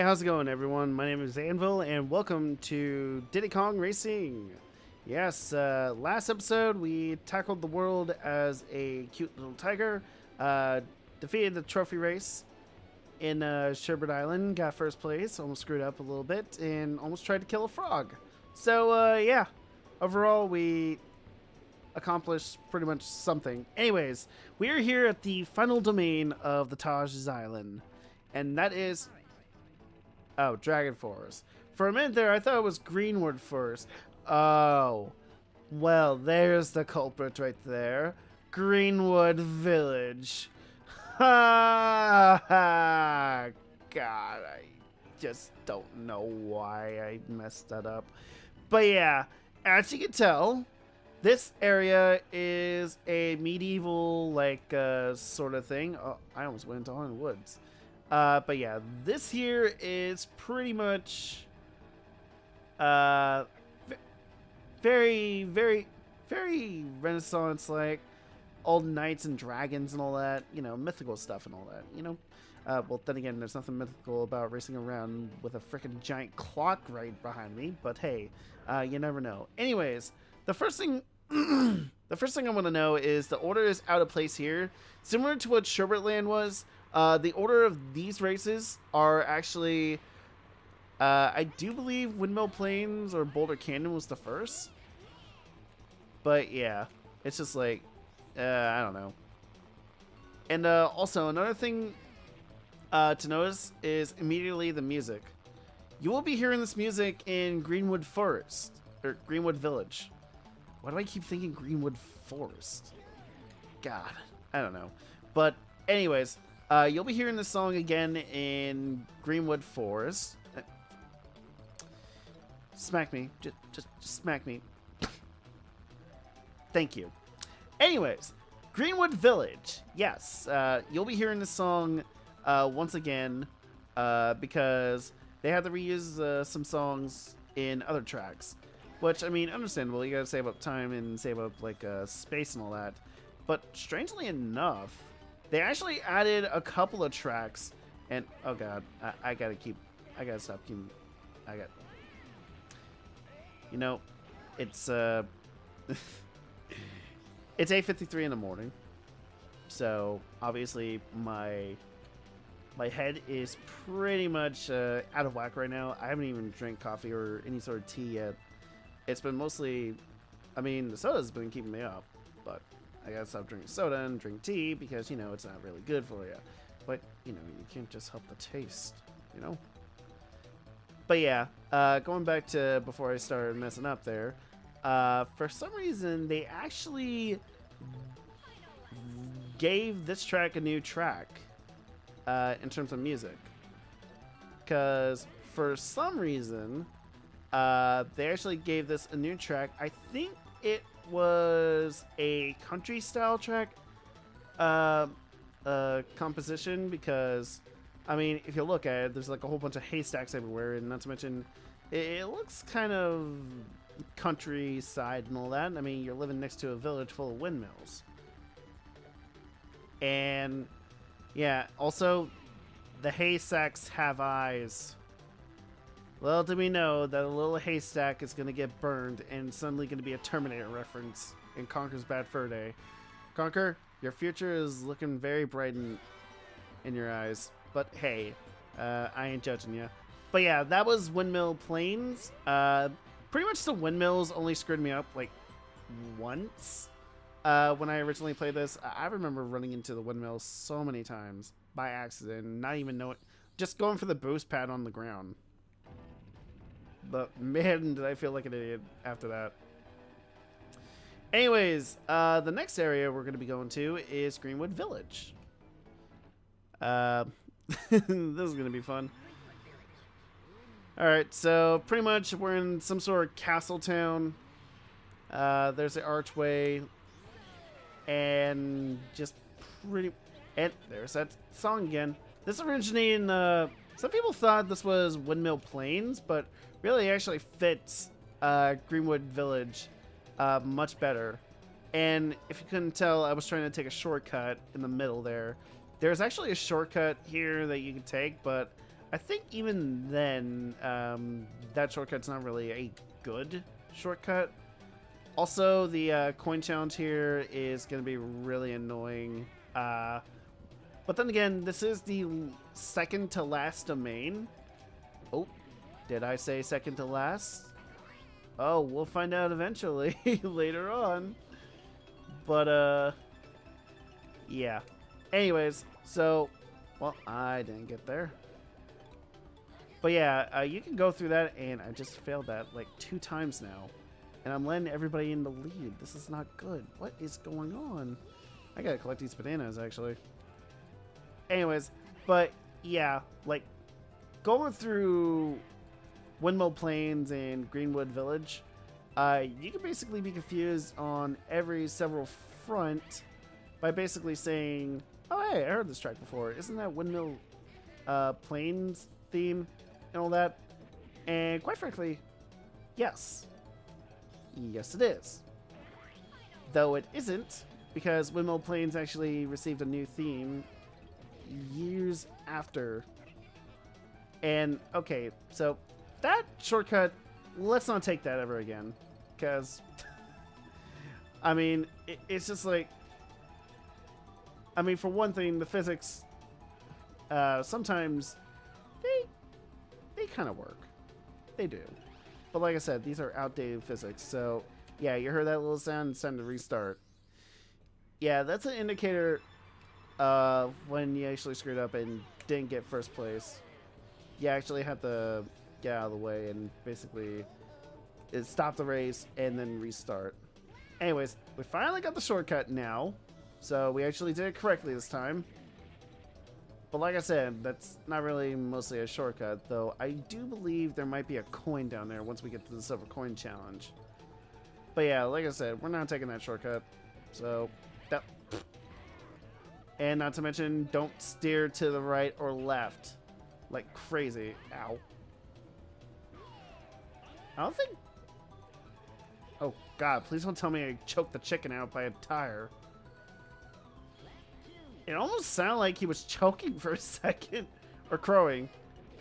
how's it going, everyone? My name is Anvil, and welcome to Diddy Kong Racing. Yes, last episode we tackled the world as a cute little tiger, defeated the trophy race in Sherbert Island, got first place, almost screwed up a little bit, and almost tried to kill a frog. So, yeah, overall we accomplished pretty much something. Anyways, we are here at the final domain of the Taj's Island, and that is... Oh, Dragon Forest. For a minute there, I thought it was Greenwood Forest. Oh. Well, there's the culprit right there. Greenwood Village. Ha ha! God, I just don't know why I messed that up. But yeah, as you can tell, this area is a medieval, like, sort of thing. Oh, I almost went into Haunted Woods. But yeah, this here is pretty much very, very, very Renaissance-like, old knights and dragons and all that, you know, mythical stuff and all that, you know. Well, then again, there's nothing mythical about racing around with a freaking giant clock right behind me, but hey, you never know. Anyways, the first thing the first thing I want to know is the order is out of place here. Similar to what Sherbert Land was, the order of these races are actually, I do believe Windmill Plains or Boulder Canyon was the first. But yeah, it's just like, I don't know. And also, another thing to notice is immediately the music. You will be hearing this music in Greenwood Forest, or Greenwood Village. Why do I keep thinking Greenwood Forest? God, I don't know. But anyways, you'll be hearing this song again in Greenwood Forest. Smack me. Just smack me. Thank you. Anyways, Greenwood Village. Yes, you'll be hearing this song once again because they had to reuse some songs in other tracks. Which, I mean, understandable. You gotta save up time and save up, like, space and all that. But strangely enough, they actually added a couple of tracks. And, oh god, I gotta stop keeping... You know, it's, it's 8:53 in the morning. So, obviously, my head is pretty much out of whack right now. I haven't even drank coffee or any sort of tea yet. It's been mostly, I mean, the soda's been keeping me up, but I gotta stop drinking soda and drink tea because, you know, it's not really good for you. But, you know, you can't just help the taste, you know? But yeah, going back to before I started messing up there, for some reason, they actually gave this track a new track in terms of music. Because for some reason... they actually gave this a new track. I think it was a country style track composition because, I mean, if you look at it, there's like a whole bunch of haystacks everywhere, and not to mention, it looks kind of countryside and all that. I mean, you're living next to a village full of windmills. And, yeah, also, the haystacks have eyes. Little do we know that a little haystack is going to get burned and suddenly going to be a Terminator reference in Conker's Bad Fur Day. Conker, your future is looking very bright in your eyes. But hey, I ain't judging you. But yeah, that was Windmill Plains. Pretty much the windmills only screwed me up like once. When I originally played this, I remember running into the windmills so many times by accident, not even knowing, just going for the boost pad on the ground. But man, did I feel like an idiot after that. Anyways, the next area we're going to be going to is Greenwood Village. This is going to be fun. Alright, so pretty much we're in some sort of castle town. There's the archway. And just pretty... And there's that song again. This originated in... some people thought this was Windmill Plains, but really actually fits Greenwood Village much better. And if you couldn't tell, I was trying to take a shortcut in the middle there. There's actually a shortcut here that you can take, but I think even then, that shortcut's not really a good shortcut. Also, the coin challenge here is going to be really annoying. But then again, this is the second to last domain. Oh, did I say second to last? Oh, we'll find out eventually later on. But, yeah. Anyways, so, well, I didn't get there. But yeah, you can go through that, and I just failed that like 2 times now. And I'm letting everybody in the lead. This is not good. What is going on? I gotta collect these bananas, actually. Anyways, but yeah, like, going through Windmill Plains and Greenwood Village, you can basically be confused on every several front by basically saying, oh hey, I heard this track before. Isn't that Windmill Plains theme and all that? And quite frankly, yes. Yes, it is. Though it isn't, because Windmill Plains actually received a new theme years after. And, okay, so that shortcut, let's not take that ever again. Because, I mean, it's just like, I mean, for one thing, the physics, sometimes, they kind of work. They do. But like I said, these are outdated physics. So, yeah, you heard that little sound, it's time to restart. Yeah, that's an indicator of when you actually screwed up and didn't get first place. You actually have to get out of the way and basically stop the race and then restart. Anyways, we finally got the shortcut now. So we actually did it correctly this time. But like I said, that's not really mostly a shortcut, though I do believe there might be a coin down there once we get to the silver coin challenge. But yeah, like I said, we're not taking that shortcut. So, that... And not to mention, don't steer to the right or left like crazy. Ow. I don't think... Oh god, please don't tell me I choked the chicken out by a tire. It almost sounded like he was choking for a second. Or crowing.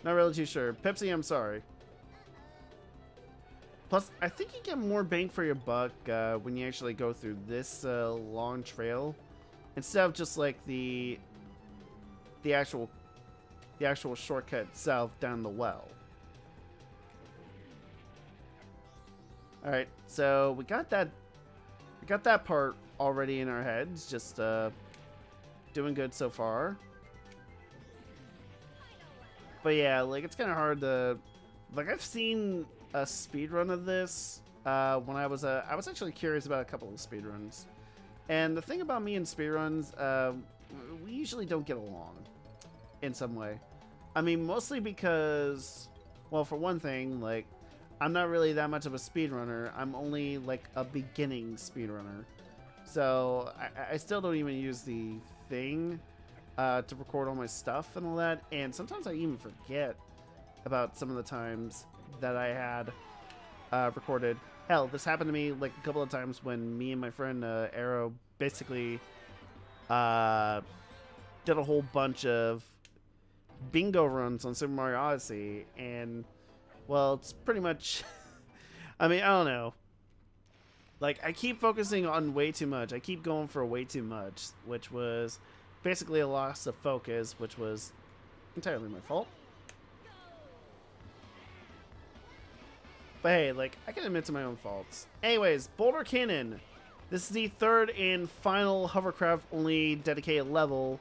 Not really too sure. Pepsi, I'm sorry. Plus, I think you get more bang for your buck when you actually go through this long trail. Instead of just like the actual shortcut itself down the well. Alright, so we got that part already in our heads, just doing good so far. But yeah, like, it's kind of hard to, like, I've seen a speedrun of this when I was actually curious about a couple of speedruns. And the thing about me and speedruns, we usually don't get along in some way. I mean, mostly because, well, for one thing, like, I'm not really that much of a speedrunner. I'm only like a beginning speedrunner. So I still don't even use the thing to record all my stuff and all that. And sometimes I even forget about some of the times that I had recorded. Hell, this happened to me like a couple of times when me and my friend Arrow basically did a whole bunch of bingo runs on Super Mario Odyssey. And, well, it's pretty much... I mean, I don't know. Like, I keep focusing on way too much. I keep going for way too much, which was basically a loss of focus, which was entirely my fault. But hey, like, I can admit to my own faults. Anyways, Boulder Cannon. This is the third and final hovercraft-only dedicated level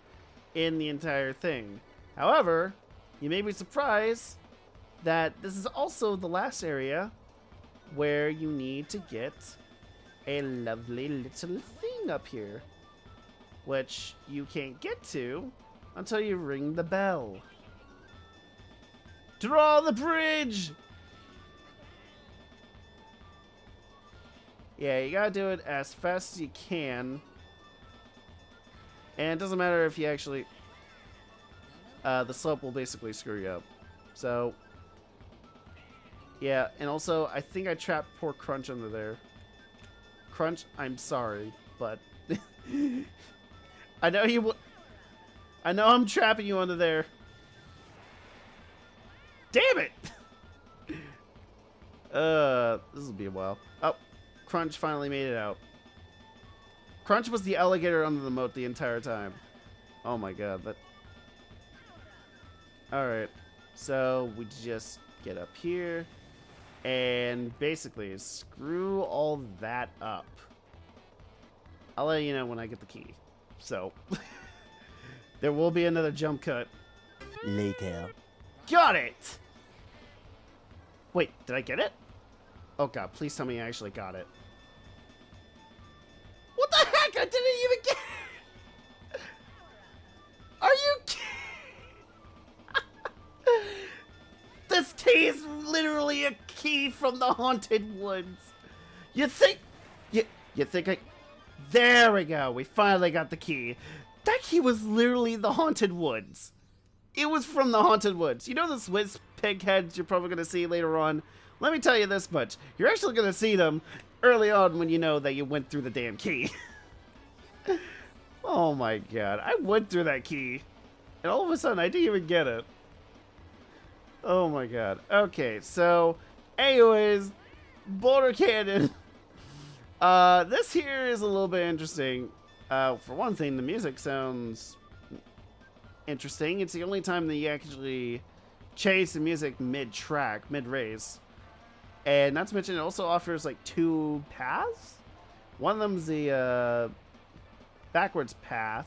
in the entire thing. However, you may be surprised that this is also the last area where you need to get a lovely little thing up here, which you can't get to until you ring the bell. Draw the bridge! Yeah, you gotta do it as fast as you can. And it doesn't matter if you actually... the slope will basically screw you up. So... yeah, and also, I think I trapped poor Crunch under there. Crunch, I'm sorry, but... I know I'm trapping you under there. Damn it! This will be a while. Oh, Crunch finally made it out. Crunch was the alligator under the moat the entire time. Oh my god, that... Alright, so we just get up here and basically screw all that up. I'll let you know when I get the key. So, there will be another jump cut. Later. Got it! Wait, did I get it? Oh god, please tell me I actually got it. What the heck? I didn't even get it! Are you kidding? This key is literally a key from the Haunted Woods. You think... You think I... There we go. We finally got the key. That key was literally the Haunted Woods. It was from the Haunted Woods. You know the Swiss pig heads you're probably going to see later on? Let me tell you this much. You're actually going to see them early on when you know that you went through the damn key. Oh my god. I went through that key. And all of a sudden, I didn't even get it. Oh my god. Okay, so... Anyways, Boulder Canyon. This here is a little bit interesting. For one thing, the music sounds interesting. It's the only time that you actually chase the music mid-track, mid-race. And not to mention, it also offers like 2 paths. One of them's the backwards path,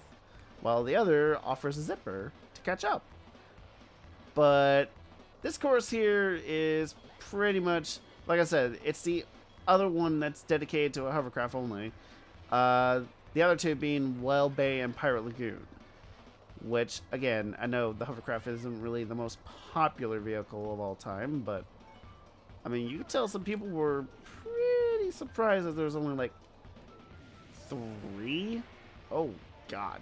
while the other offers a zipper to catch up. But this course here is pretty much, like I said, it's the other one that's dedicated to a hovercraft only. The other two being Wild Bay and Pirate Lagoon. Which, again, I know the hovercraft isn't really the most popular vehicle of all time, but I mean, you could tell some people were pretty surprised that there's only like 3. Oh, God.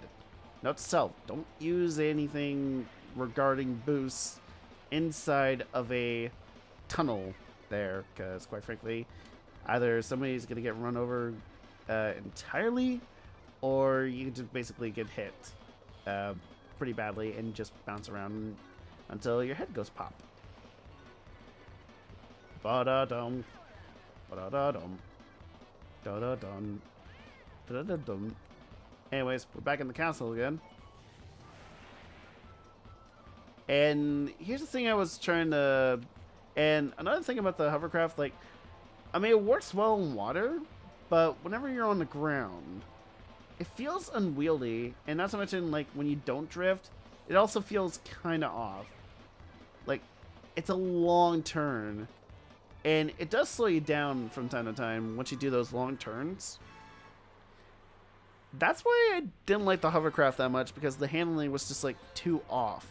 Note to self, don't use anything regarding boosts inside of a tunnel there, because quite frankly, either somebody's going to get run over entirely, or you just basically get hit pretty badly and just bounce around until your head goes pop. Ba-da-dum. Ba-da-da-dum. Da-da-dum. Da-da-da-dum. Anyways, we're back in the castle again. And here's the thing I was trying to... And another thing about the hovercraft, like, I mean, it works well in water, but whenever you're on the ground, it feels unwieldy. And not to mention, like, when you don't drift, it also feels kind of off. Like, it's a long turn. And it does slow you down from time to time once you do those long turns. That's why I didn't like the hovercraft that much, because the handling was just, like, too off.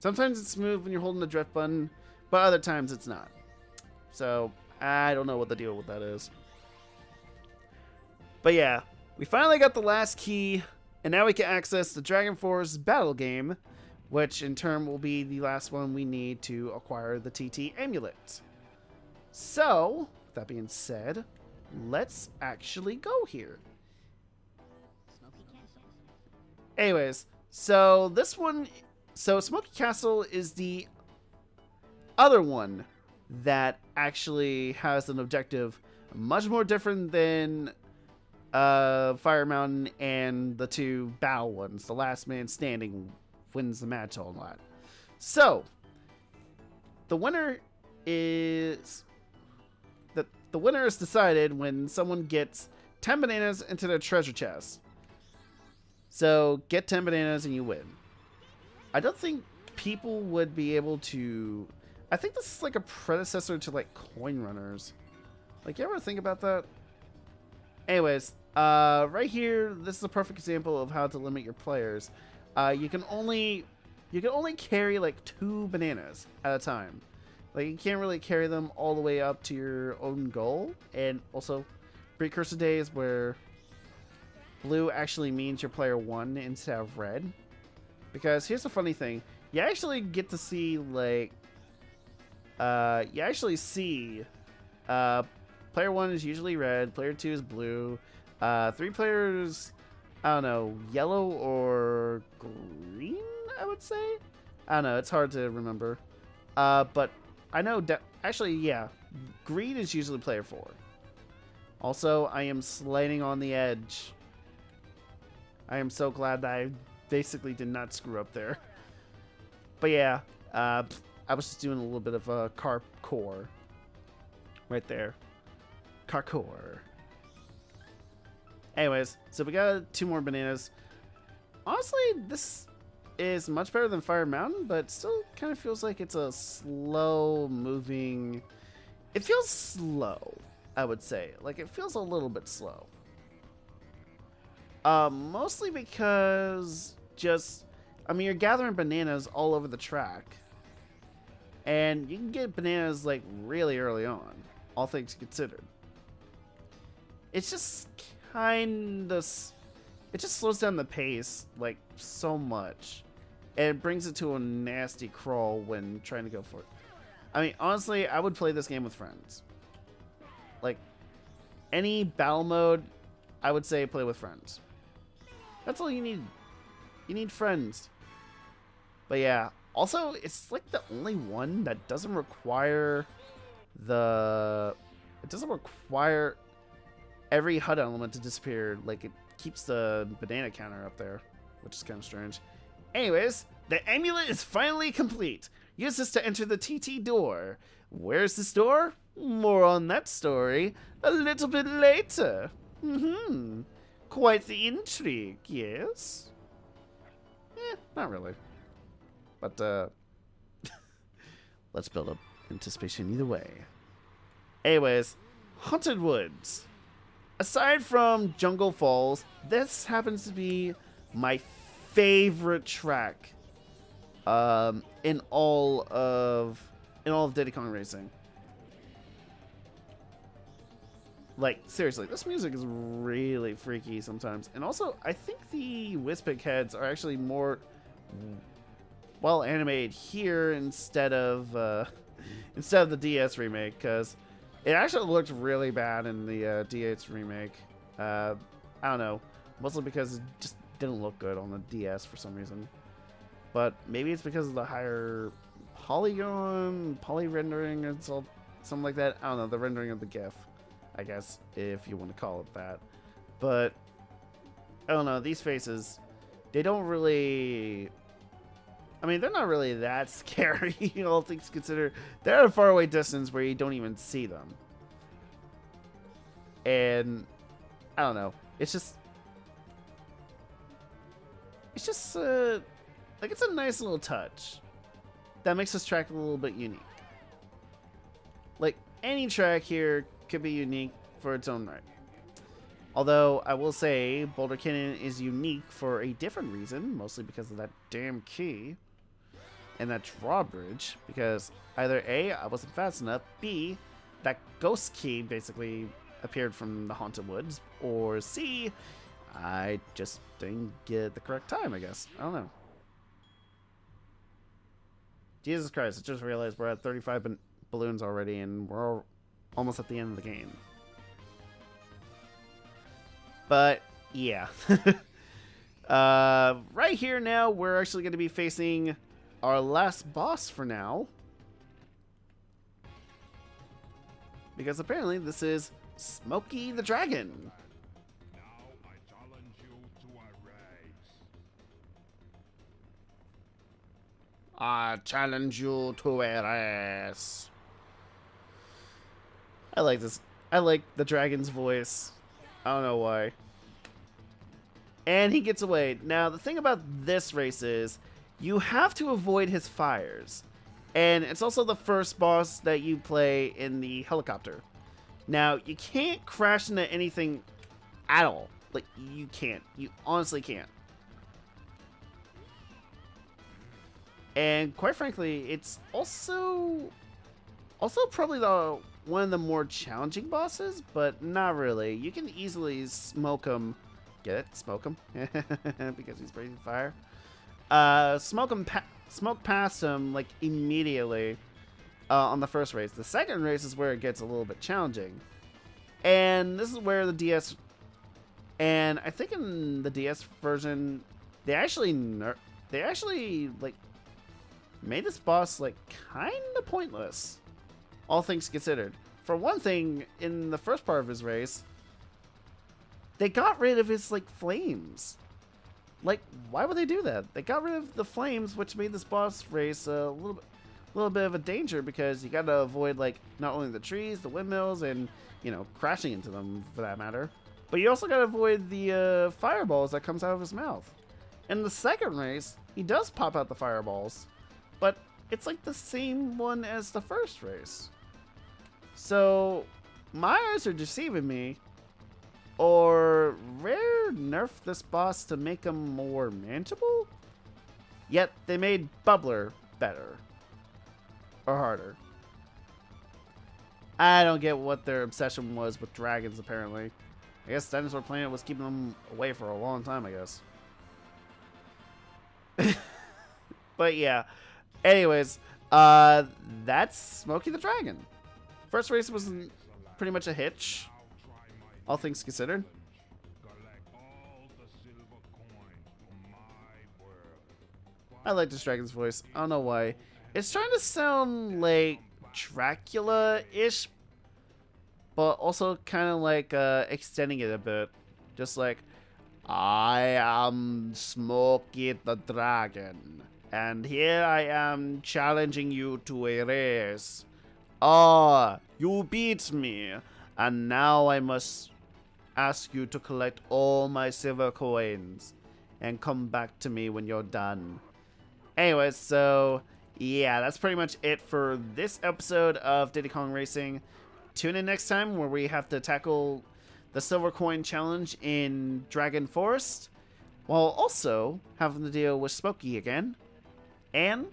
Sometimes it's smooth when you're holding the drift button, but other times it's not. So, I don't know what the deal with that is. But yeah, we finally got the last key, and now we can access the Dragon Force battle game, which in turn will be the last one we need to acquire the TT amulet. So, with that being said, let's actually go here. Anyways, so this one... So, Smoky Castle is the other one that actually has an objective much more different than Fire Mountain and the 2 battle ones. The last man standing wins the match all that. So, the winner is... The winner is decided when someone gets 10 bananas into their treasure chest. So, get 10 bananas and you win. I don't think people would be able to... I think this is like a predecessor to like coin runners. Like, you ever think about that? Anyways, right here, this is a perfect example of how to limit your players. You can only carry like 2 bananas at a time. Like, you can't really carry them all the way up to your own goal. And also, precursor days where blue actually means your player won instead of red. Because here's the funny thing. You actually get to see, like... you actually see... player 1 is usually red. Player 2 is blue. 3 players... I don't know. Yellow or green, I would say? I don't know. It's hard to remember. But I know, actually, yeah, green is usually player 4. Also, I am sliding on the edge. I am so glad that I basically did not screw up there. But yeah, I was just doing a little bit of a parkour right there. Parkour. Anyways, so we got 2 more bananas. Honestly, this is much better than Fire Mountain, but still kind of feels like it's a slow moving. It feels slow, I would say. Like, it feels a little bit slow. Mostly because I mean, you're gathering bananas all over the track. And you can get bananas, like, really early on, all things considered. It's just kind of... It just slows down the pace, like, so much. And it brings it to a nasty crawl when trying to go for it. I mean, honestly, I would play this game with friends. Like, any battle mode, I would say play with friends. That's all you need. You need friends. But yeah, also, it's like the only one that doesn't require the... It doesn't require every HUD element to disappear. Like, it keeps the banana counter up there, which is kind of strange. Anyways, the amulet is finally complete. Use this to enter the TT door. Where's this door? More on that story a little bit later. Quite the intrigue, yes? Not really. But, let's build up anticipation either way. Anyways, Haunted Woods. Aside from Jungle Falls, this happens to be my favorite track in all of Diddy Kong Racing. Like, seriously, this music is really freaky sometimes. And also, I think the Whispig heads are actually more well animated here instead of the DS remake, because it actually looked really bad in the DS remake. I don't know, mostly because it just didn't look good on the DS for some reason. But maybe it's because of the higher poly rendering and something like that. I don't know, the rendering of the GIF, I guess, if you want to call it that. But I don't know, these faces, they don't really... I mean, they're not really that scary, all things considered. They're at a faraway distance where you don't even see them. And I don't know. It's just like, it's a nice little touch that makes this track a little bit unique. Like, any track here could be unique for its own right. Although, I will say, Boulder Canyon is unique for a different reason, mostly because of that damn key and that drawbridge, because either A, I wasn't fast enough, B, that ghost key basically appeared from the Haunted Woods, or C, I just didn't get the correct time, I guess. I don't know. Jesus Christ, I just realized we're at 35 balloons already, and we're almost at the end of the game. But, yeah. Right here now, we're actually going to be facing our last boss for now. Because apparently this is Smokey the Dragon. Now I challenge you to a race. I challenge you to a race. I like this. I like the dragon's voice. I don't know why. And he gets away. Now, the thing about this race is you have to avoid his fires. And it's also the first boss that you play in the helicopter. Now, you can't crash into anything at all. Like, you can't. You honestly can't. And quite frankly, it's also probably one of the more challenging bosses, but not really. You can easily smoke him. Get it? Smoke him? Because he's breathing fire. Smoke past him, like, immediately on the first race. The second race is where it gets a little bit challenging. And this is where the DS... And I think in the DS version, they actually, like, made this boss like kind of pointless, all things considered. For one thing, in the first part of his race, they got rid of his like flames. Like, why would they do that? They got rid of the flames, which made this boss race a little bit of a danger, because you got to avoid like not only the trees, the windmills, and you know, crashing into them for that matter, but you also got to avoid the fireballs that comes out of his mouth. In the second race, he does pop out the fireballs, but it's like the same one as the first race. So my eyes are deceiving me, or Rare nerfed this boss to make him more manageable? Yet they made Bubbler better. Or harder. I don't get what their obsession was with dragons, apparently. I guess Dinosaur Planet was keeping them away for a long time, I guess. But yeah. Anyways, that's Smokey the Dragon. First race was pretty much a hitch, all things considered. I like this dragon's voice. I don't know why. It's trying to sound like Dracula-ish, but also kind of like extending it a bit. Just like, I am Smokey the Dragon, and here I am challenging you to a race. Ah, you beat me, and now I must ask you to collect all my silver coins and come back to me when you're done. Anyways, so yeah, that's pretty much it for this episode of Diddy Kong Racing. Tune in next time where we have to tackle the silver coin challenge in Dragon Forest, while also having to deal with Smokey again and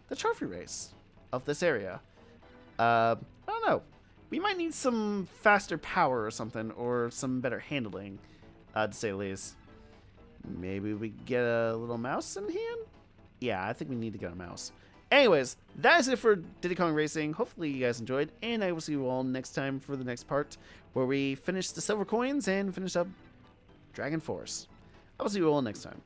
the trophy race of this area. I don't know. We might need some faster power or something, or some better handling, to say the least. Maybe we get a little mouse in hand? Yeah, I think we need to get a mouse. Anyways, that is it for Diddy Kong Racing. Hopefully you guys enjoyed, and I will see you all next time for the next part, where we finish the silver coins and finish up Dragon Force. I will see you all next time.